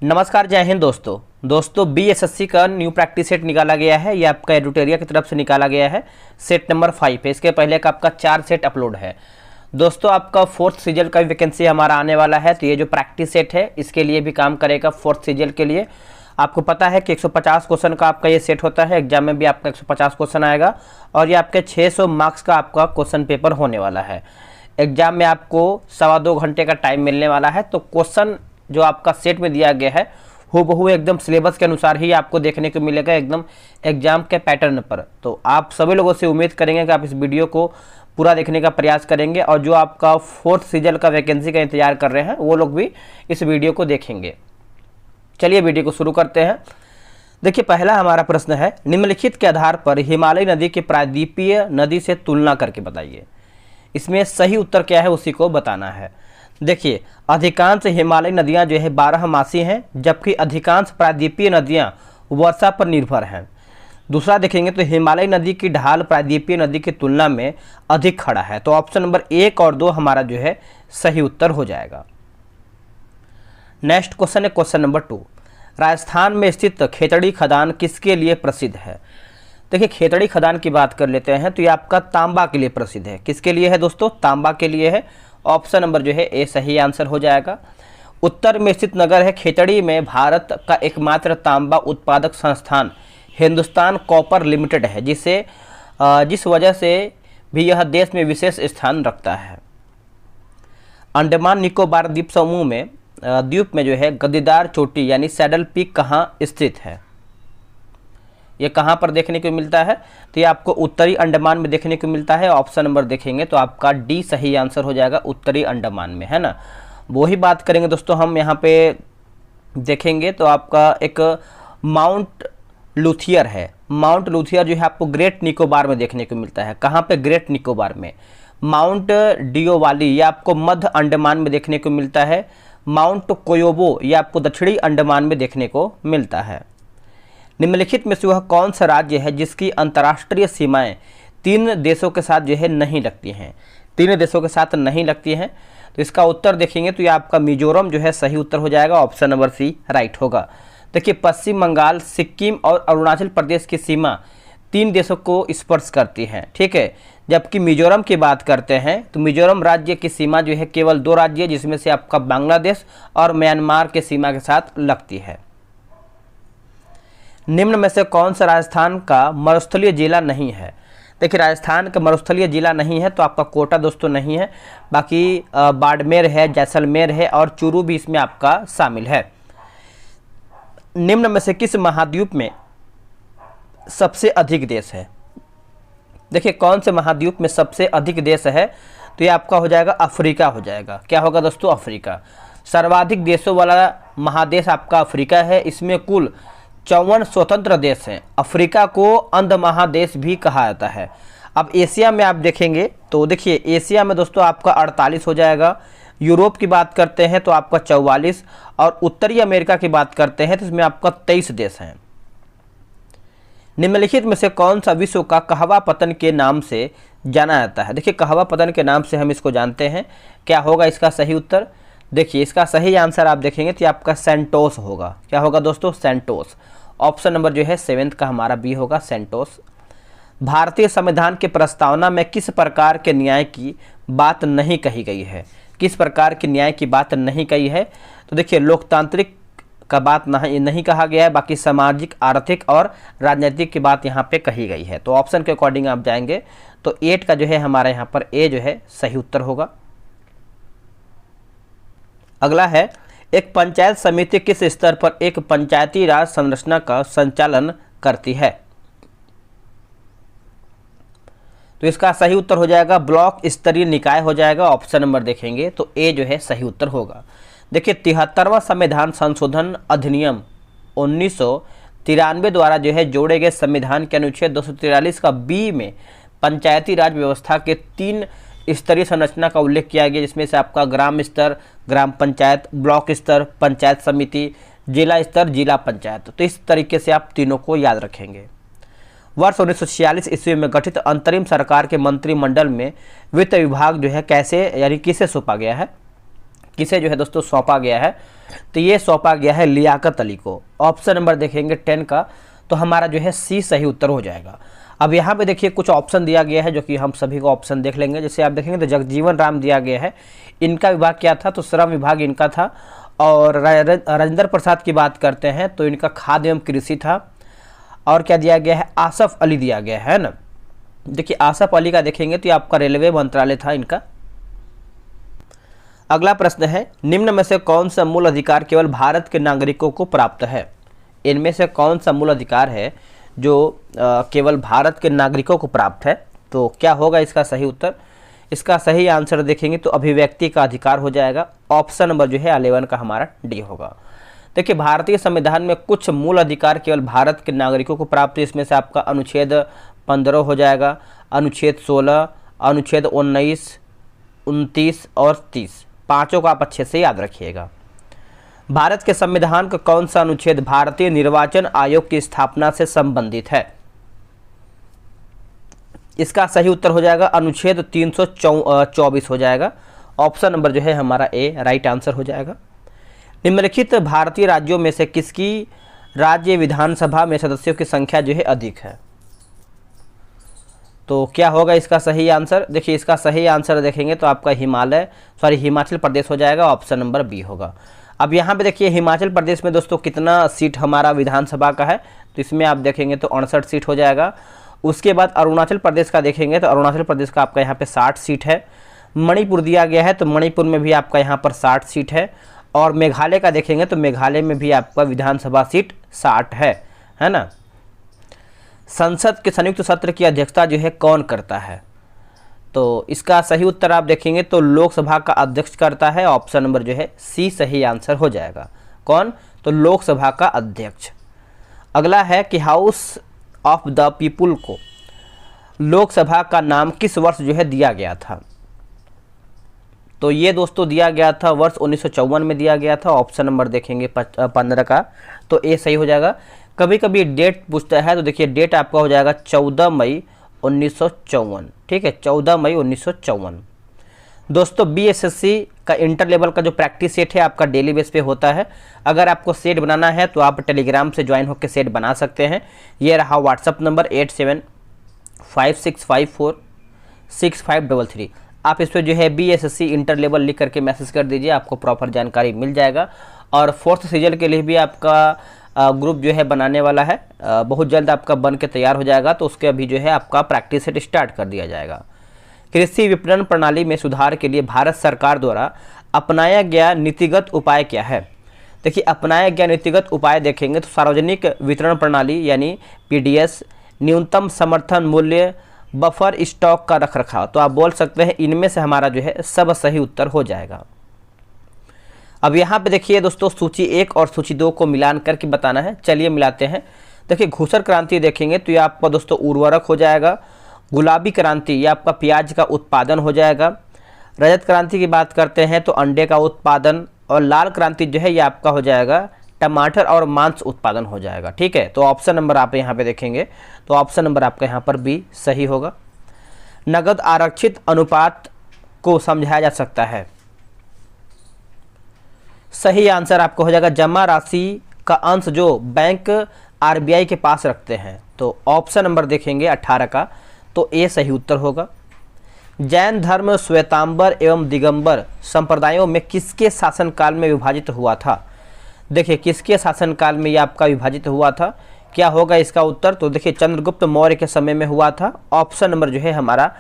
नमस्कार, जय हिंद दोस्तों बीएसएससी का न्यू प्रैक्टिस सेट निकाला गया है। ये आपका एडुटेरिया की तरफ से निकाला गया है। सेट नंबर 5 है। इसके पहले का आपका 4 सेट अपलोड है। दोस्तों आपका 4th सीजल का वैकेंसी हमारा आने वाला है। तो ये जो प्रैक्टिस सेट है इसके लिए भी काम करेगा। 4th सीजल के लिए आपको पता है कि 150 क्वेश्चन का आपका ये सेट होता है। एग्जाम में भी आपका 150 क्वेश्चन आएगा और ये आपके 600 मार्क्स का आपका क्वेश्चन पेपर होने वाला है। एग्जाम में आपको 2.25 घंटे का टाइम मिलने वाला है। तो क्वेश्चन जो आपका सेट में दिया गया है हूबहू एकदम सिलेबस के अनुसार ही आपको देखने को मिलेगा, एकदम एग्जाम के पैटर्न पर। तो आप सभी लोगों से उम्मीद करेंगे कि आप इस वीडियो को पूरा देखने का प्रयास करेंगे और जो आपका 4th सीजल का वैकेंसी का इंतजार कर रहे हैं वो लोग भी इस वीडियो को देखेंगे। चलिए वीडियो को शुरू करते हैं। देखिए पहला हमारा प्रश्न है, निम्नलिखित के आधार पर हिमालय नदी की प्रायद्वीपीय नदी से तुलना करके बताइए। इसमें सही उत्तर क्या है उसी को बताना है। देखिए अधिकांश हिमालयी नदियां जो है 12मासी हैं, जबकि अधिकांश प्रायद्वीपीय नदियां वर्षा पर निर्भर हैं। दूसरा देखेंगे तो हिमालय नदी की ढाल प्रायद्वीपीय नदी की तुलना में अधिक खड़ा है। तो ऑप्शन नंबर 1 और 2 हमारा जो है सही उत्तर हो जाएगा। नेक्स्ट क्वेश्चन है क्वेश्चन नंबर 2, राजस्थान में स्थित खेतड़ी खदान किसके लिए प्रसिद्ध है। देखिए खेतड़ी खदान की बात कर लेते हैं तो ये आपका तांबा के लिए प्रसिद्ध है। किसके लिए है दोस्तों? तांबा के लिए है। ऑप्शन नंबर जो है ए सही आंसर हो जाएगा। उत्तर में स्थित नगर है खेतड़ी में भारत का एकमात्र तांबा उत्पादक संस्थान हिंदुस्तान कॉपर लिमिटेड है, जिस वजह से भी यह देश में विशेष स्थान रखता है। अंडमान निकोबार द्वीप समूह में द्वीप में जो है गद्दीदार चोटी यानी सैडल पीक कहाँ स्थित है? ये कहाँ पर देखने को मिलता है? तो ये आपको उत्तरी अंडमान में देखने को मिलता है। ऑप्शन नंबर देखेंगे तो आपका डी सही आंसर हो जाएगा, उत्तरी अंडमान में, है ना। वही बात करेंगे दोस्तों हम यहाँ पे देखेंगे तो आपका एक माउंट लूथियर है। माउंट लूथियर जो है आपको ग्रेट निकोबार में देखने को मिलता है। कहाँ पे? ग्रेट निकोबार में। माउंट डियोवाली ये आपको मध्य अंडमान में देखने को मिलता है। माउंट कोयोबो ये आपको दक्षिणी अंडमान में देखने को मिलता है। निम्नलिखित में से वह कौन सा राज्य है जिसकी अंतर्राष्ट्रीय सीमाएं 3 देशों के साथ जो है नहीं लगती हैं? 3 देशों के साथ नहीं लगती हैं। तो इसका उत्तर देखेंगे तो ये आपका मिजोरम जो है सही उत्तर हो जाएगा। ऑप्शन नंबर सी राइट होगा। देखिए पश्चिम बंगाल, सिक्किम और अरुणाचल प्रदेश की सीमा 3 देशों को स्पर्श करती है, ठीक है। जबकि मिजोरम की बात करते हैं तो मिजोरम राज्य की सीमा जो है केवल 2 राज्य, जिसमें से आपका बांग्लादेश और म्यांमार के सीमा के साथ लगती है। निम्न में से कौन सा राजस्थान का मरुस्थलीय जिला नहीं है? देखिए राजस्थान का मरुस्थलीय जिला नहीं है तो आपका कोटा दोस्तों नहीं है। बाकी बाड़मेर है, जैसलमेर है और चूरू भी इसमें आपका शामिल है। निम्न में से किस महाद्वीप में सबसे अधिक देश है? देखिए कौन से महाद्वीप में सबसे अधिक देश है? तो ये आपका हो जाएगा अफ्रीका हो जाएगा। क्या होगा दोस्तों? अफ्रीका। सर्वाधिक देशों वाला महादेश आपका अफ्रीका है। इसमें कुल 54 स्वतंत्र देश हैं। अफ्रीका को अंध महादेश भी कहा जाता है। अब एशिया में आप देखेंगे तो देखिए एशिया में दोस्तों आपका 48 हो जाएगा। यूरोप की बात करते हैं तो आपका 44 और उत्तरी अमेरिका की बात करते हैं तो इसमें आपका 23 देश हैं। निम्नलिखित में से कौन सा विश्व का कहवा पतन के नाम से जाना जाता है? देखिए कहवा पतन के नाम से हम इसको जानते हैं। क्या होगा इसका सही उत्तर? देखिए इसका सही आंसर आप देखेंगे तो आपका सेंटोस होगा। क्या होगा दोस्तों? सेंटोस। ऑप्शन नंबर जो है 7th का हमारा बी होगा, सेंटोस। भारतीय संविधान की प्रस्तावना में किस प्रकार के न्याय की बात नहीं कही गई है? किस प्रकार के न्याय की बात नहीं कही है? तो देखिए लोकतांत्रिक का बात नहीं कहा गया है, बाकी सामाजिक, आर्थिक और राजनीतिक की बात यहाँ पे कही गई है। तो ऑप्शन के अकॉर्डिंग आप जाएंगे तो 8 का जो है हमारा यहाँ पर ए जो है सही उत्तर होगा। अगला है, एक पंचायत समिति किस स्तर पर एक पंचायती राज संरचना का संचालन करती है? तो इसका सही उत्तर हो जाएगा ब्लॉक स्तरीय निकाय हो जाएगा। ऑप्शन नंबर देखेंगे तो ए जो है सही उत्तर होगा। देखिए 73वां संविधान संशोधन अधिनियम 1993 द्वारा जो है जोड़े गए संविधान के अनुच्छेद 243 का बी में पंचायती राज व्यवस्था के 3 स्तरीय संरचना का उल्लेख किया गया, जिसमें से आपका ग्राम स्तर ग्राम पंचायत, ब्लॉक स्तर पंचायत समिति, जिला स्तर जिला पंचायत। तो इस तरीके से आप तीनों को याद रखेंगे। वर्ष 1946 ईस्वी में गठित अंतरिम सरकार के मंत्रिमंडल में वित्त विभाग जो है कैसे यानी किसे सौंपा गया है? किसे जो है दोस्तों सौंपा गया है, तो ये सौंपा गया है लियाकत अली को। ऑप्शन नंबर देखेंगे 10 का, तो हमारा जो है सी सही उत्तर हो जाएगा। अब यहाँ पे देखिए कुछ ऑप्शन दिया गया है जो कि हम सभी को ऑप्शन देख लेंगे। जैसे आप देखेंगे तो जगजीवन राम दिया गया है, इनका विभाग क्या था, तो श्रम विभाग इनका था। और राजेंद्र प्रसाद की बात करते हैं तो इनका खाद्य एवं कृषि था। और क्या दिया गया है, आसफ अली दिया गया है ना। देखिए आसफ अली का देखेंगे तो ये आपका रेलवे मंत्रालय था इनका। अगला प्रश्न है, निम्न में से कौन सा मूल अधिकार केवल भारत के नागरिकों को प्राप्त है। इनमें से कौन सा मूल अधिकार है जो केवल भारत के नागरिकों को प्राप्त है। तो क्या होगा इसका सही उत्तर, इसका सही आंसर देखेंगे तो अभिव्यक्ति का अधिकार हो जाएगा। ऑप्शन नंबर जो है 11 का हमारा डी होगा। देखिए भारतीय संविधान में कुछ मूल अधिकार केवल भारत के नागरिकों को प्राप्त है। इसमें से आपका अनुच्छेद 15 हो जाएगा, अनुच्छेद 16, अनुच्छेद 19, 29 और 30, पाँचों को आप अच्छे से याद रखिएगा। भारत के संविधान का कौन सा अनुच्छेद भारतीय निर्वाचन आयोग की स्थापना से संबंधित है। इसका सही उत्तर हो जाएगा अनुच्छेद 324 हो जाएगा। ऑप्शन नंबर जो है हमारा ए राइट आंसर हो जाएगा। निम्नलिखित भारतीय राज्यों में से किसकी राज्य विधानसभा में सदस्यों की संख्या जो है अधिक है। तो क्या होगा इसका सही आंसर, देखिए इसका सही आंसर देखेंगे तो आपका हिमाचल प्रदेश हो जाएगा। ऑप्शन नंबर बी होगा। अब यहाँ पे देखिए हिमाचल प्रदेश में दोस्तों कितना सीट हमारा विधानसभा का है, तो इसमें आप देखेंगे तो 59 सीट हो जाएगा। उसके बाद अरुणाचल प्रदेश का देखेंगे तो अरुणाचल प्रदेश का आपका यहाँ पे 60 सीट है। मणिपुर दिया गया है तो मणिपुर में भी आपका यहाँ पर 60 सीट है। और मेघालय का देखेंगे तो मेघालय में भी आपका विधानसभा सीट 60 है ना। संसद के संयुक्त सत्र की अध्यक्षता जो है कौन करता है, तो इसका सही उत्तर आप देखेंगे तो लोकसभा का अध्यक्ष करता है। ऑप्शन नंबर जो है सी सही आंसर हो जाएगा। कौन, तो लोकसभा का अध्यक्ष। अगला है कि हाउस ऑफ द पीपुल को लोकसभा का नाम किस वर्ष जो है दिया गया था। तो ये दोस्तों दिया गया था वर्ष 1954 में दिया गया था। ऑप्शन नंबर देखेंगे 15 का, तो ए सही हो जाएगा। कभी कभी डेट पूछता है तो देखिए डेट आपका हो जाएगा 14 मई 1954, ठीक है, 14 मई 1954। दोस्तों बीएसएससी का इंटर लेवल का जो प्रैक्टिस सेट है आपका डेली बेस पे होता है। अगर आपको सेट बनाना है तो आप टेलीग्राम से ज्वाइन होकर सेट बना सकते हैं। ये रहा व्हाट्सअप नंबर 8756546533। आप इस पर जो है बीएसएससी इंटर लेवल लिख करके मैसेज कर दीजिए, आपको प्रॉपर जानकारी मिल जाएगा। और 4th सीजन के लिए भी आपका ग्रुप जो है बनाने वाला है, बहुत जल्द आपका बन के तैयार हो जाएगा। तो उसके अभी जो है आपका प्रैक्टिस सेट स्टार्ट कर दिया जाएगा। कृषि विपणन प्रणाली में सुधार के लिए भारत सरकार द्वारा अपनाया गया नीतिगत उपाय क्या है। देखिए अपनाया गया नीतिगत उपाय देखेंगे तो सार्वजनिक वितरण प्रणाली यानी पीडीएस, न्यूनतम समर्थन मूल्य, बफर स्टॉक का रखरखाव। तो आप बोल सकते हैं इनमें से हमारा जो है सब सही उत्तर हो जाएगा। अब यहाँ पे देखिए दोस्तों सूची 1 और सूची 2 को मिलान करके बताना है। चलिए मिलाते हैं। देखिए घूसर क्रांति देखेंगे तो ये आपका दोस्तों उर्वरक हो जाएगा। गुलाबी क्रांति ये आपका प्याज का उत्पादन हो जाएगा। रजत क्रांति की बात करते हैं तो अंडे का उत्पादन। और लाल क्रांति जो है ये आपका हो जाएगा टमाटर और मांस उत्पादन हो जाएगा, ठीक है। तो ऑप्शन नंबर आप यहाँ पे देखेंगे तो ऑप्शन नंबर आपका यहाँ पर बी सही होगा। नगद आरक्षित अनुपात को समझाया जा सकता है। सही आंसर आपको हो जाएगा जमा राशि का अंश जो बैंक आरबीआई के पास रखते हैं। तो ऑप्शन नंबर देखेंगे 18 का, तो ए सही उत्तर होगा। जैन धर्म श्वेतांबर एवं दिगंबर संप्रदायों में किसके शासनकाल में विभाजित हुआ था। देखिए किसके शासनकाल में ये आपका विभाजित हुआ था, क्या होगा इसका उत्तर। तो देखिए चंद्रगुप्त मौर्य के समय में हुआ था। ऑप्शन नंबर जो है हमारा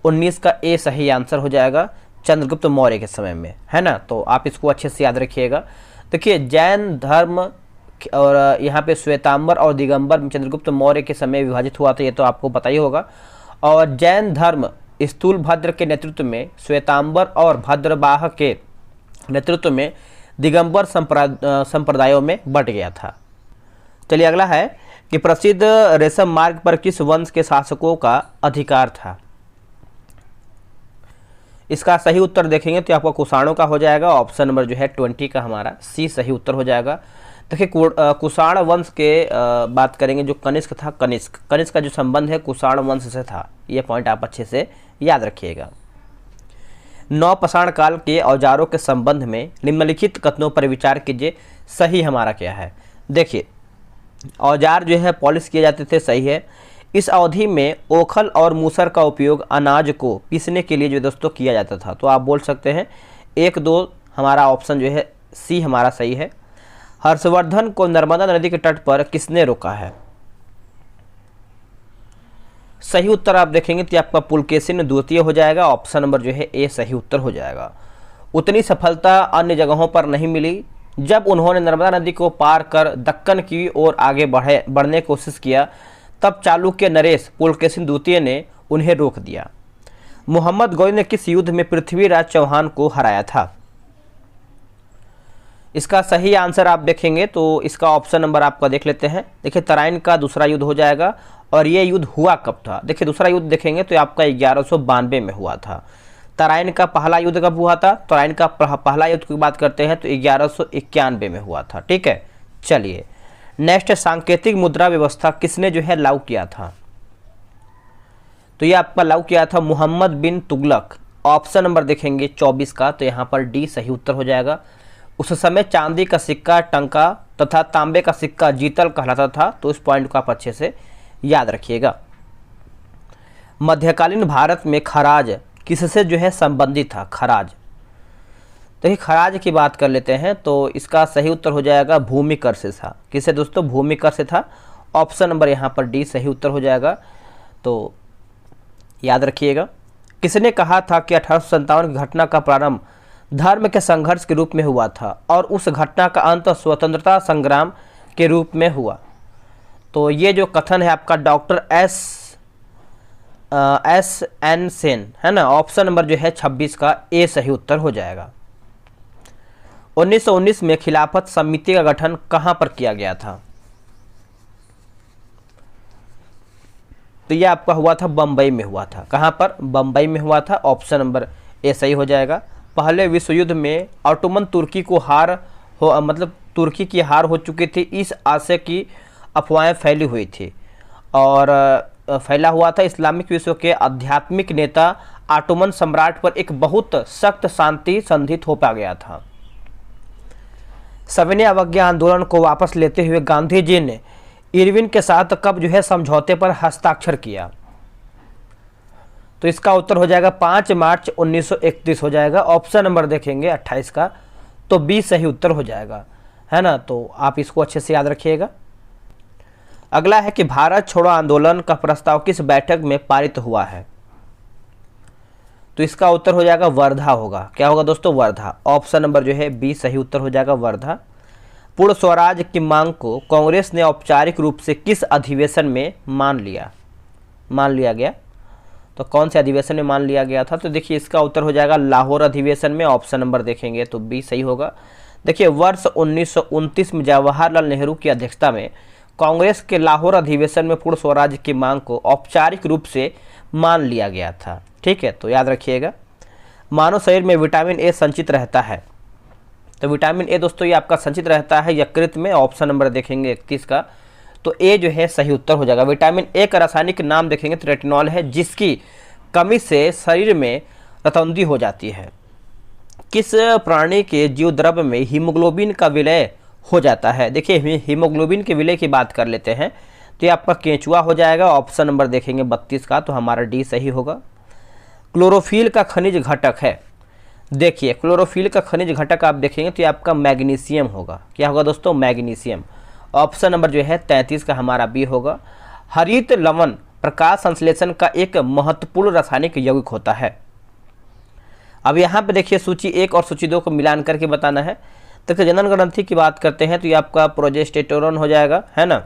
19 का ए सही आंसर हो जाएगा, चंद्रगुप्त मौर्य के समय में, है ना। तो आप इसको अच्छे से याद रखिएगा। देखिए जैन धर्म और यहाँ पे श्वेतांबर और दिगंबर चंद्रगुप्त मौर्य के समय विभाजित हुआ था, ये तो आपको पता ही होगा। और जैन धर्म स्थूलभद्र के नेतृत्व में, श्वेतांबर और भद्रवाह के नेतृत्व में दिगंबर संप्रदायों में बट गया था। चलिए अगला है कि प्रसिद्ध रेशम मार्ग पर किस वंश के शासकों का अधिकार था। इसका सही उत्तर देखेंगे तो आपका कुषाणों का हो जाएगा। ऑप्शन नंबर जो है 20 का हमारा सी सही उत्तर हो जाएगा। देखिए कुषाण वंश के बात करेंगे जो कनिष्क था, कनिष्क का जो संबंध है कुषाण वंश से था। ये पॉइंट आप अच्छे से याद रखिएगा। नवपाषाण काल के औजारों के संबंध में निम्नलिखित कथनों पर विचार कीजिए, सही हमारा क्या है। देखिए, औजार जो है पॉलिश किए जाते थे, सही है। इस अवधि में ओखल और मूसर का उपयोग अनाज को पीसने के लिए जो दोस्तों किया जाता था। तो आप बोल सकते हैं 1, 2 हमारा ऑप्शन जो है सी हमारा सही है। हर्षवर्धन को नर्मदा नदी के तट पर किसने रोका है? सही उत्तर आप देखेंगे तो आपका पुलकेशिन द्वितीय हो जाएगा। ऑप्शन नंबर जो है ए सही उत्तर हो जाएगा। उतनी सफलता अन्य जगहों पर नहीं मिली। जब उन्होंने नर्मदा नदी को पार कर दक्कन की ओर आगे बढ़ने की कोशिश किया, तब चालुक्य नरेश पुलकेशिन द्वितीय ने उन्हें रोक दिया। मोहम्मद गौरी ने किस युद्ध में पृथ्वीराज चौहान को हराया था? इसका सही आंसर आप देखेंगे तो इसका ऑप्शन नंबर आपका देख लेते हैं। देखिए, तराइन का दूसरा युद्ध हो जाएगा। और ये युद्ध हुआ कब था? देखिए, दूसरा युद्ध देखेंगे तो आपका 1192 में हुआ था। तराइन का पहला युद्ध कब हुआ था? तराइन का पहला युद्ध की बात करते हैं तो 1191 में हुआ था। ठीक है, चलिए नेक्स्ट, सांकेतिक मुद्रा व्यवस्था किसने जो है लागू किया था? तो ये आपका लागू किया था मोहम्मद बिन तुगलक। ऑप्शन नंबर देखेंगे 24 का, तो यहाँ पर डी सही उत्तर हो जाएगा। उस समय चांदी का सिक्का टंका तथा तांबे का सिक्का जीतल कहलाता था। तो इस पॉइंट को आप अच्छे से याद रखिएगा। मध्यकालीन भारत में खराज किससे जो है संबंधित था? खराज, तो ये खराज की बात कर लेते हैं तो इसका सही उत्तर हो जाएगा भूमि कर से था। किससे दोस्तों? भूमि कर से था। ऑप्शन नंबर यहाँ पर डी सही उत्तर हो जाएगा। तो याद रखिएगा। किसने कहा था कि 1857 की घटना का प्रारंभ धर्म के संघर्ष के रूप में हुआ था और उस घटना का अंत स्वतंत्रता संग्राम के रूप में हुआ? तो ये जो कथन है आपका डॉक्टर एस एन सेन है ना। ऑप्शन नंबर जो है 26 का ए सही उत्तर हो जाएगा। 1919 में खिलाफत समिति का गठन कहां पर किया गया था? तो ये आपका हुआ था बम्बई में हुआ था। कहां पर? बम्बई में हुआ था। ऑप्शन नंबर ए सही हो जाएगा। पहले विश्व युद्ध में ऑटोमन तुर्की को तुर्की की हार हो चुकी थी, इस आशय की अफवाहें फैली हुई थी और फैला हुआ था। इस्लामिक विश्व के आध्यात्मिक नेता ऑटोमन सम्राट पर एक बहुत सख्त शांति संधि थोपा गया था। सविनय अवज्ञा आंदोलन को वापस लेते हुए गांधी जी ने इरविन के साथ कब जो है समझौते पर हस्ताक्षर किया? तो इसका उत्तर हो जाएगा 5 मार्च 1931 हो जाएगा। ऑप्शन नंबर देखेंगे 28 का, तो बी सही उत्तर हो जाएगा, है ना। तो आप इसको अच्छे से याद रखिएगा। अगला है कि भारत छोड़ो आंदोलन का प्रस्ताव किस बैठक में पारित हुआ है? तो इसका उत्तर हो जाएगा वर्धा होगा। क्या होगा दोस्तों? वर्धा। ऑप्शन नंबर जो है बी सही उत्तर हो जाएगा, वर्धा। पूर्ण स्वराज की मांग को कांग्रेस ने औपचारिक रूप से किस अधिवेशन में मान लिया गया? तो कौन से अधिवेशन में मान लिया गया था? तो देखिए, इसका उत्तर हो जाएगा लाहौर अधिवेशन में। ऑप्शन नंबर देखेंगे तो बी सही होगा। देखिए, वर्ष 1929 में जवाहरलाल नेहरू की अध्यक्षता में कांग्रेस के लाहौर अधिवेशन में पूर्ण स्वराज की मांग को औपचारिक रूप से मान लिया गया था। ठीक है, तो याद रखिएगा। मानव शरीर में विटामिन ए संचित रहता है। तो विटामिन ए दोस्तों ये आपका संचित रहता है यकृत में। ऑप्शन नंबर देखेंगे 31 का, तो ए जो है सही उत्तर हो जाएगा। विटामिन ए का रासायनिक नाम देखेंगे तो रेटिनॉल है, जिसकी कमी से शरीर में रतौंधी हो जाती है। किस प्राणी के जीव द्रव्य में हीमोग्लोबिन का विलय हो जाता है? देखिए, हीमोग्लोबिन के विलय की बात कर लेते हैं तो ये आपका केंचुआ हो जाएगा। ऑप्शन नंबर देखेंगे 32 का, तो हमारा डी सही होगा। क्लोरोफिल का खनिज घटक है। देखिए, क्लोरोफिल का खनिज घटक आप देखेंगे तो ये आपका मैग्नीशियम होगा। क्या होगा दोस्तों? मैग्नीशियम। ऑप्शन नंबर जो है 33 का हमारा बी होगा। हरित लवण प्रकाश संश्लेषण का एक महत्वपूर्ण रासायनिक यौगिक होता है। अब यहाँ पे देखिए, सूची 1 और सूची 2 को मिलान करके बताना है। तो जनन ग्रंथि की बात करते हैं तो ये आपका प्रोजेस्टेरोन हो जाएगा, है ना।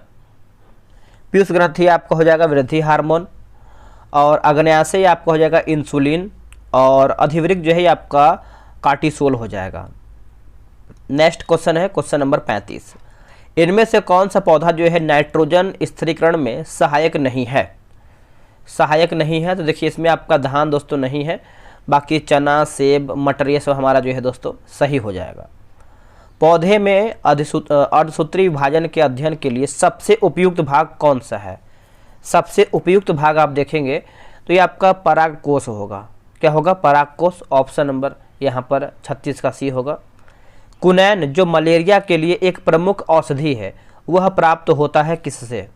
पीयूष ग्रंथि आपका हो जाएगा वृद्धि हार्मोन, और अग्न्याशय आपका हो जाएगा इंसुलिन, और अधिवृक्क जो है आपका कार्टिसोल हो जाएगा। नेक्स्ट क्वेश्चन है क्वेश्चन नंबर 35। इनमें से कौन सा पौधा जो है नाइट्रोजन स्थिरीकरण में सहायक नहीं है? तो देखिए, इसमें आपका धान दोस्तों नहीं है, बाकी चना, सेब, मटर ये सब हमारा जो है दोस्तों सही हो जाएगा। पौधे में अर्धसूत्री विभाजन के अध्ययन के लिए सबसे उपयुक्त भाग कौन सा है? सबसे उपयुक्त भाग आप देखेंगे तो ये आपका परागकोश होगा। क्या होगा? परागकोश। ऑप्शन नंबर यहाँ पर 36 का सी होगा। कुनैन जो मलेरिया के लिए एक प्रमुख औषधि है वह प्राप्त होता है किससे?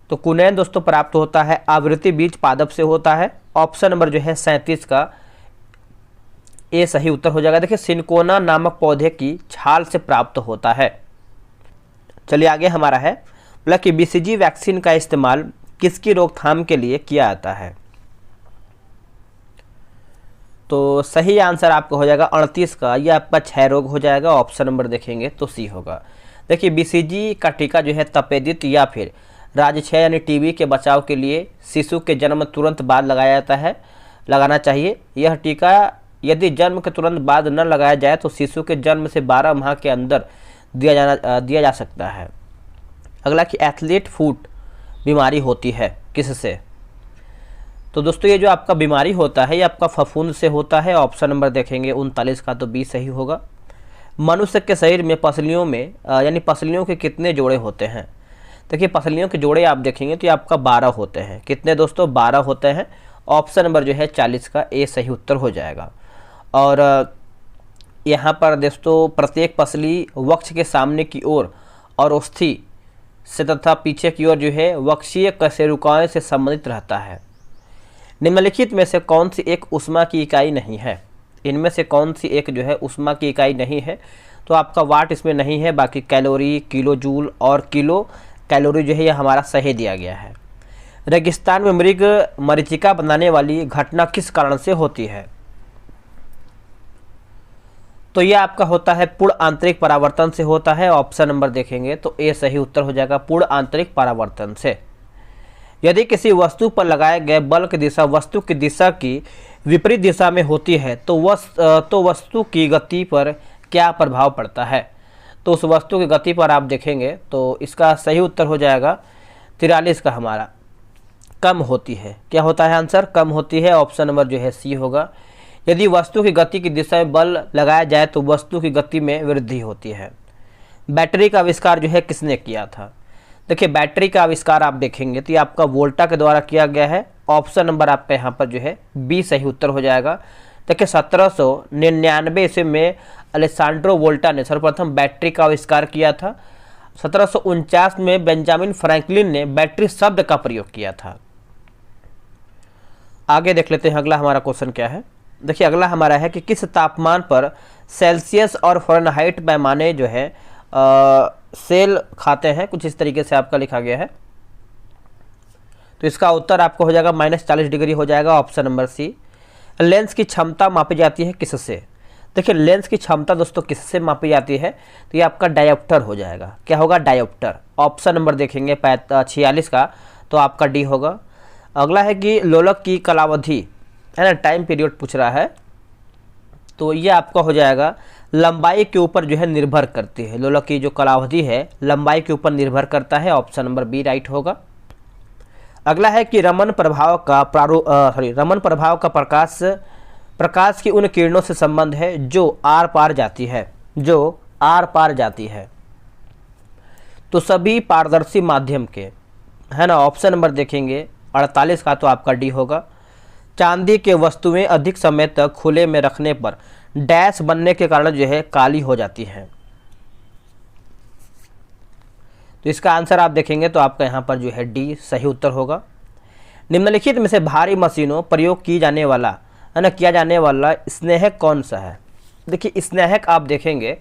तो कुनैन दोस्तों प्राप्त होता है आवृत्ति बीज पादप से होता है। ऑप्शन नंबर जो है 37 का ए सही उत्तर हो जाएगा। देखिए सिनकोना नामक पौधे की छाल से प्राप्त होता है। चलिए आगे हमारा है बोला कि बीसीजी वैक्सीन का इस्तेमाल किसकी रोकथाम के लिए किया जाता है? तो सही आंसर आपका हो जाएगा 38 का, यह आपका क्षय रोग हो जाएगा। ऑप्शन नंबर देखेंगे तो सी होगा। देखिए बीसीजी का टीका जो है तपेदिक या फिर राजक्षय यानी टीबी के बचाव के लिए शिशु के जन्म तुरंत बाद लगाया जाता है, लगाना चाहिए। यह टीका यदि जन्म के तुरंत बाद न लगाया जाए तो शिशु के जन्म से 12 माह के अंदर दिया जा सकता है। अगला कि एथलीट फुट बीमारी होती है किससे? तो दोस्तों ये जो आपका बीमारी होता है ये आपका फफूंद से होता है। ऑप्शन नंबर देखेंगे 39 का तो बी सही होगा। मनुष्य के शरीर में पसलियों में यानी पसलियों के कितने जोड़े होते हैं? देखिए पसलियों के जोड़े आप देखेंगे तो ये आपका 12 होते हैं। कितने दोस्तों? 12 होते हैं। ऑप्शन नंबर जो है 40 का ए सही उत्तर हो जाएगा। और यहाँ पर दोस्तों प्रत्येक पसली वक्ष के सामने की ओर और ओस्थि से तथा पीछे की ओर जो है वक्षीय कशेरुकाओं से संबंधित रहता है। निम्नलिखित में से कौन सी एक ऊष्मा की इकाई नहीं है? इनमें से कौन सी एक जो है ऊष्मा की इकाई नहीं है? तो आपका वाट इसमें नहीं है, बाकी कैलोरी, किलो जूल और किलो कैलोरी जो है यह हमारा सही दिया गया है। रेगिस्तान में मृग मरीचिका बनाने वाली घटना किस कारण से होती है? तो यह आपका होता है पूर्ण आंतरिक परावर्तन से होता है। ऑप्शन नंबर देखेंगे तो ए सही उत्तर हो जाएगा, पूर्ण आंतरिक परावर्तन से। यदि किसी वस्तु पर लगाए गए बल की दिशा वस्तु की दिशा की विपरीत दिशा में होती है तो वस्तु की गति पर क्या प्रभाव पड़ता है? तो उस वस्तु की गति पर आप देखेंगे तो इसका सही उत्तर हो जाएगा 43 का हमारा, कम होती है। क्या होता है आंसर? कम होती है। ऑप्शन नंबर जो है सी होगा। यदि वस्तु की गति की दिशा में बल लगाया जाए तो वस्तु की गति में वृद्धि होती है। बैटरी का आविष्कार जो है किसने किया था? देखिए बैटरी का आविष्कार आप देखेंगे तो ये आपका वोल्टा के द्वारा किया गया है। ऑप्शन नंबर आपका यहाँ पर जो है बी सही उत्तर हो जाएगा। देखिए 1799 ईस्वी में अलेसांड्रो वोल्टा ने सर्वप्रथम बैटरी का आविष्कार किया था। 1749 में बेंजामिन फ्रैंकलिन ने बैटरी शब्द का प्रयोग किया था। आगे देख लेते हैं अगला हमारा क्वेश्चन क्या है। देखिए अगला हमारा है कि किस तापमान पर सेल्सियस और फ़ारेनहाइट पैमाने जो है सेल खाते हैं? कुछ इस तरीके से आपका लिखा गया है। तो इसका उत्तर आपको हो जाएगा -40 डिग्री हो जाएगा। ऑप्शन नंबर सी। लेंस की क्षमता मापी जाती है किससे? देखिए लेंस की क्षमता दोस्तों किससे मापी जाती है? तो ये आपका डायोप्टर हो जाएगा। क्या होगा? डायोप्टर। ऑप्शन नंबर देखेंगे 46 का तो आपका डी होगा। अगला है कि लोलक की कालावधि है ना, टाइम पीरियड पूछ रहा है, तो ये आपका हो जाएगा लंबाई के ऊपर जो है निर्भर करती है। लोलक की जो कालावधि है लंबाई के ऊपर निर्भर करता है। ऑप्शन नंबर बी राइट होगा। अगला है कि रमन प्रभाव का प्रकाश की उन किरणों से संबंध है जो आर पार जाती है, तो सभी पारदर्शी माध्यम के, है ना। ऑप्शन नंबर देखेंगे 48 का तो आपका डी होगा। चांदी के वस्तुएं अधिक समय तक खुले में रखने पर डैश बनने के कारण जो है काली हो जाती हैं। तो इसका आंसर आप देखेंगे तो आपका यहाँ पर जो है डी सही उत्तर होगा। निम्नलिखित में से भारी मशीनों प्रयोग किया जाने वाला स्नेहक कौन सा है? देखिए स्नेहक आप देखेंगे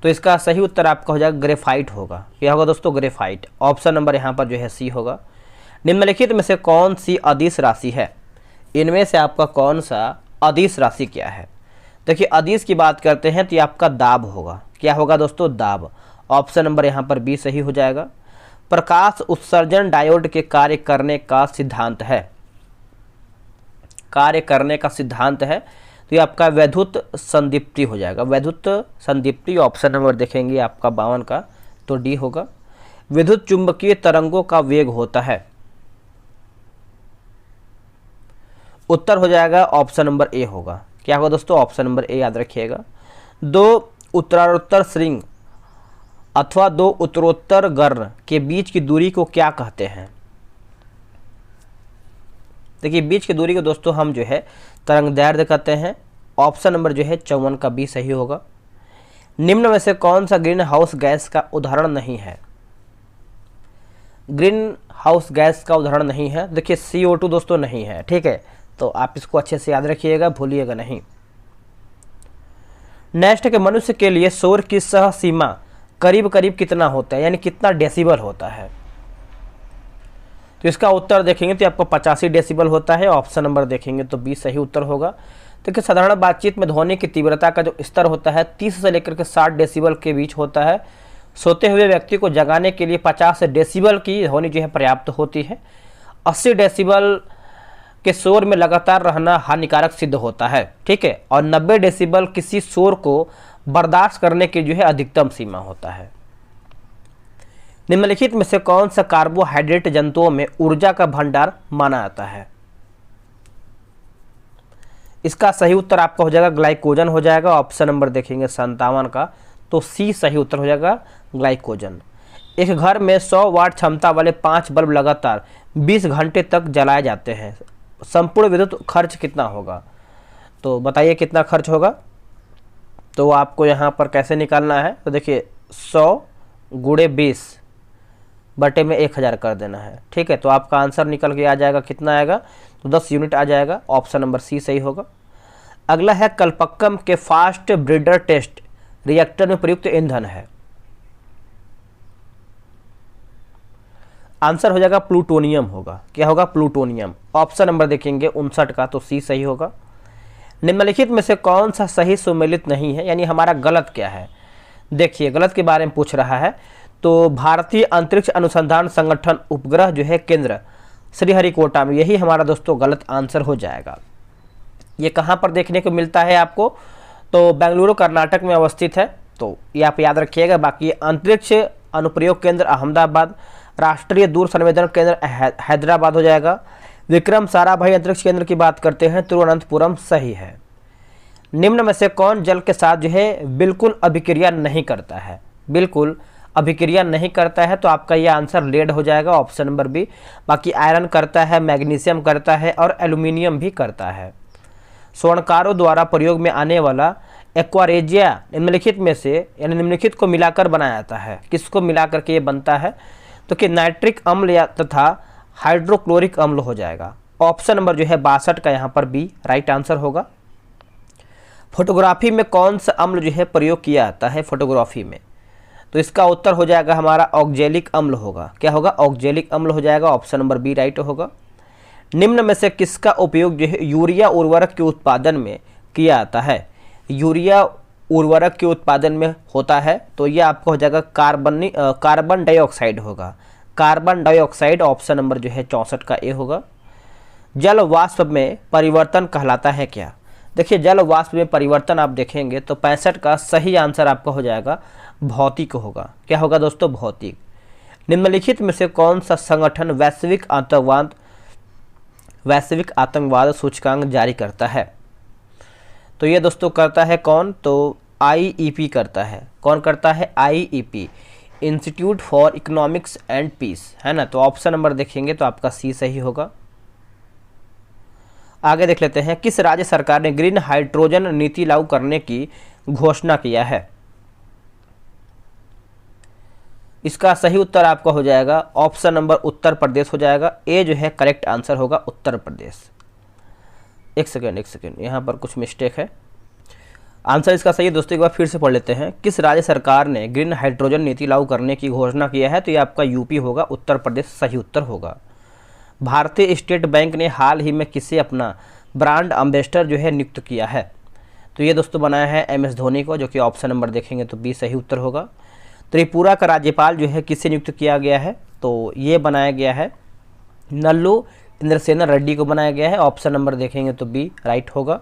तो इसका सही उत्तर आपका हो जाएगा ग्रेफाइट होगा। क्या होगा दोस्तों? ग्रेफाइट। ऑप्शन नंबर यहाँ पर जो है सी होगा। निम्नलिखित में से कौन सी अदिश राशि है? इनमें से आपका कौन सा अदिश राशि क्या है? देखिए अदिश की बात करते हैं तो ये आपका दाब होगा। क्या होगा दोस्तों? दाब। ऑप्शन नंबर यहाँ पर बी सही हो जाएगा। प्रकाश उत्सर्जन डायोड के कार्य करने का सिद्धांत है, तो ये आपका वैद्युत संदीप्ति हो जाएगा। वैद्युत संदीप्ति ऑप्शन नंबर देखेंगे आपका 52 का तो डी होगा। विद्युत चुंबकीय तरंगों का वेग होता है, उत्तर हो जाएगा ऑप्शन नंबर ए होगा। क्या होगा दोस्तों? ऑप्शन नंबर ए याद रखिएगा। दो उत्तरोत्तर श्रृंग अथवा दो उत्तरोत्तर गर्र के बीच की दूरी को क्या कहते हैं? देखिए बीच की दूरी को दोस्तों हम जो है तरंगदैर्ध्य कहते हैं। ऑप्शन नंबर जो है 54 का बी सही होगा। निम्न में से कौन सा ग्रीन हाउस गैस का उदाहरण नहीं है? ग्रीन हाउस गैस का उदाहरण नहीं है, देखिए CO2 दोस्तों नहीं है, ठीक है, तो आप इसको अच्छे से याद रखिएगा, भूलिएगा नहीं। नेक्स्ट के मनुष्य के लिए शोर की सह सीमा करीब करीब कितना होता है, यानी कितना डेसिबल होता है? तो इसका उत्तर देखेंगे तो आपको 85 डेसिबल होता है। ऑप्शन नंबर देखेंगे तो बी सही उत्तर होगा। देखिए साधारण बातचीत में ध्वनि की तीव्रता का जो स्तर होता है 30 से लेकर के 60 डेसिबल के बीच होता है। सोते हुए व्यक्ति को जगाने के लिए 50 डेसिबल की ध्वनि जो है पर्याप्त होती है। 80 डेसिबल के शोर में लगातार रहना हानिकारक सिद्ध होता है, ठीक है, और 90 डेसिबल किसी शोर को बर्दाश्त करने की जो है अधिकतम सीमा होता है। निम्नलिखित में से कौन सा कार्बोहाइड्रेट जंतुओं में ऊर्जा का भंडार माना जाता है? इसका सही उत्तर आपका हो जाएगा ग्लाइकोजन हो जाएगा। ऑप्शन नंबर देखेंगे 57 का, तो सी सही उत्तर हो जाएगा ग्लाइकोजन। एक घर में 100 वाट क्षमता वाले 5 बल्ब लगातार 20 घंटे तक जलाए जाते हैं। संपूर्ण विद्युत खर्च कितना होगा? तो बताइए कितना खर्च होगा? तो आपको यहाँ पर कैसे निकालना है, तो देखिए 100 गुणे 20 बटे में 1000 कर देना है, ठीक है, तो आपका आंसर निकल के आ जाएगा, कितना आएगा, तो 10 यूनिट आ जाएगा। ऑप्शन नंबर सी सही होगा। अगला है कल्पक्कम के फास्ट ब्रीडर टेस्ट रिएक्टर में प्रयुक्त ईंधन है। आंसर हो जाएगा प्लूटोनियम होगा। क्या होगा? प्लूटोनियम। ऑप्शन नंबर देखेंगे 59 का, तो सी सही होगा। निम्नलिखित में से कौन सा सही सुमेलित नहीं है, यानी हमारा गलत क्या है? देखिए गलत के बारे में पूछ रहा है, तो भारतीय अंतरिक्ष अनुसंधान संगठन उपग्रह जो है केंद्र श्रीहरिकोटा में, यही हमारा दोस्तों गलत आंसर हो जाएगा। ये कहाँ पर देखने को मिलता है आपको? तो बेंगलुरु कर्नाटक में अवस्थित है, तो ये आप याद रखिएगा। बाकी अंतरिक्ष अनुप्रयोग केंद्र अहमदाबाद, राष्ट्रीय दूर संवेदन केंद्र हैदराबाद हो जाएगा। विक्रम साराभाई अंतरिक्ष केंद्र की बात करते हैं, तिरुवनंतपुरम सही है। निम्न में से कौन जल के साथ जो है बिल्कुल अभिक्रिया नहीं करता है? बिल्कुल अभिक्रिया नहीं करता है, तो आपका ये आंसर लेड हो जाएगा। Option number B. बाकी आयरन करता है, मैग्नीशियम करता है और एल्यूमिनियम भी करता है। स्वर्णकारों द्वारा प्रयोग में आने वाला एक्वारेजिया निम्नलिखित में से, यानी निम्नलिखित को मिलाकर बनाया जाता है। किसको मिला करके ये बनता है? तो कि नाइट्रिक अम्ल या तथा हाइड्रोक्लोरिक अम्ल हो जाएगा। ऑप्शन नंबर जो है 62 का यहाँ पर बी राइट आंसर होगा। फोटोग्राफी में कौन सा अम्ल जो है प्रयोग किया जाता है फोटोग्राफी में? तो इसका उत्तर हो जाएगा हमारा ऑक्जेलिक अम्ल होगा। क्या होगा? ऑक्जेलिक अम्ल हो जाएगा। ऑप्शन नंबर बी राइट होगा। निम्न में से किसका उपयोग जो है यूरिया उर्वरक के उत्पादन में किया जाता है? यूरिया उर्वरक के उत्पादन में होता है, तो ये आपका हो जाएगा कार्बन डाइऑक्साइड होगा। Carbon dioxide. ऑप्शन नंबर जो है 64 का ए होगा। जल वाष्प में परिवर्तन कहलाता है क्या? देखिए जल वाष्प में परिवर्तन आप देखेंगे तो 65 का सही आंसर आपका हो जाएगा भौतिक होगा। क्या होगा दोस्तों? भौतिक। निम्नलिखित में से कौन सा संगठन वैश्विक आतंकवाद सूचकांक जारी करता है? तो ये दोस्तों करता है कौन? तो IEP करता है। कौन करता है? IEP, institute for economics and peace, है ना। तो ऑप्शन नंबर देखेंगे तो आपका सी सही होगा। आगे देख लेते हैं, किस राज्य सरकार ने ग्रीन हाइड्रोजन नीति लागू करने की घोषणा किया है? इसका सही उत्तर आपका हो जाएगा ऑप्शन नंबर उत्तर प्रदेश हो जाएगा। ए जो है करेक्ट आंसर होगा उत्तर प्रदेश। एक सेकेंड, यहाँ पर कुछ मिस्टेक है। आंसर इसका सही है दोस्तों, एक बार फिर से पढ़ लेते हैं। किस राज्य सरकार ने ग्रीन हाइड्रोजन नीति लागू करने की घोषणा किया है? तो ये आपका यूपी होगा। उत्तर प्रदेश सही उत्तर होगा। भारतीय स्टेट बैंक ने हाल ही में किसे अपना ब्रांड एम्बेसडर जो है नियुक्त किया है? तो ये दोस्तों बनाया है MS धोनी को, जो कि ऑप्शन नंबर देखेंगे तो बी सही उत्तर होगा। त्रिपुरा का राज्यपाल जो है किसे नियुक्त किया गया है? तो ये बनाया गया है नल्लू इंद्रसेना रेड्डी को बनाया गया है। ऑप्शन नंबर देखेंगे तो बी राइट होगा।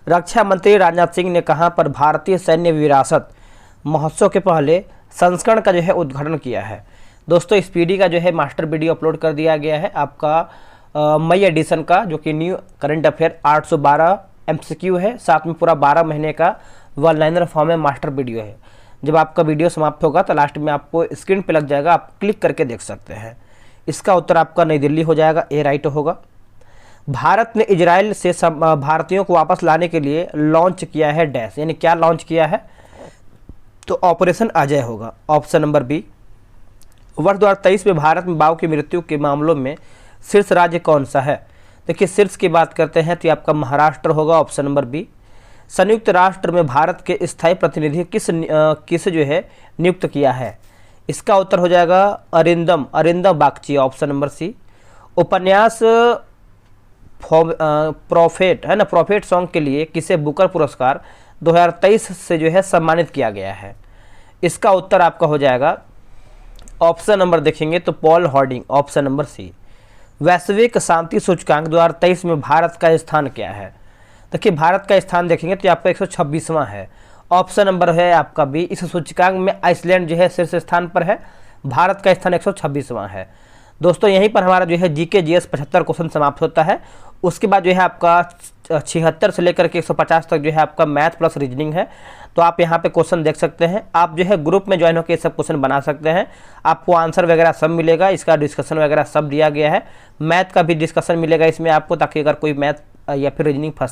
रक्षा मंत्री राजनाथ सिंह ने कहां पर भारतीय सैन्य विरासत महोत्सव के पहले संस्करण का जो है उद्घाटन किया है? दोस्तों इस पीडी का जो है मास्टर वीडियो अपलोड कर दिया गया है आपका मई एडिशन का, जो कि न्यू करंट अफेयर 812 MCQ है, साथ में पूरा 12 महीने का वन लाइनर फॉर्म में मास्टर वीडियो है। जब आपका वीडियो समाप्त होगा तो लास्ट में आपको स्क्रीन पे लग जाएगा, आप क्लिक करके देख सकते हैं। इसका उत्तर आपका नई दिल्ली हो जाएगा। ए राइट होगा। भारत ने इजराइल से भारतीयों को वापस लाने के लिए लॉन्च किया है डैश, यानी क्या लॉन्च किया है, तो ऑपरेशन अजय होगा, ऑप्शन नंबर बी। वर्ष 2023 में भारत में बाघ की मृत्यु के मामलों में शीर्ष राज्य कौन सा है? देखिए शीर्ष की बात करते हैं तो ये आपका महाराष्ट्र होगा, ऑप्शन नंबर बी। संयुक्त राष्ट्र में भारत के स्थायी प्रतिनिधि किस जो है नियुक्त किया है? इसका उत्तर हो जाएगा Arindam Bagchi, option number C. उपन्यास प्रॉफिट है ना, प्रॉफिट सॉन्ग के लिए किसे बुकर पुरस्कार 2023 से जो है सम्मानित किया गया है? इसका उत्तर आपका हो जाएगा ऑप्शन नंबर देखेंगे तो Paul Harding, option number C. वैश्विक शांति सूचकांक 2023 में भारत का स्थान क्या है? देखिए भारत का स्थान देखेंगे तो आपका 126वां है, ऑप्शन नंबर है आपका बी। इस सूचकांक में आइसलैंड जो है शीर्ष स्थान पर है, भारत का स्थान 126वां है। दोस्तों यहीं पर हमारा जो है जीके जीएस 75 क्वेश्चन समाप्त होता है। उसके बाद जो है आपका 76 से लेकर के 150 तक जो है आपका मैथ प्लस रीजनिंग है। तो आप यहाँ पे क्वेश्चन देख सकते हैं, आप जो है ग्रुप में ज्वाइन होकर ये सब क्वेश्चन बना सकते हैं, आपको आंसर वगैरह सब मिलेगा, इसका डिस्कशन वगैरह सब दिया गया है, मैथ का भी डिस्कशन मिलेगा इसमें आपको, ताकि अगर कोई मैथ या फिर रीजनिंग फंस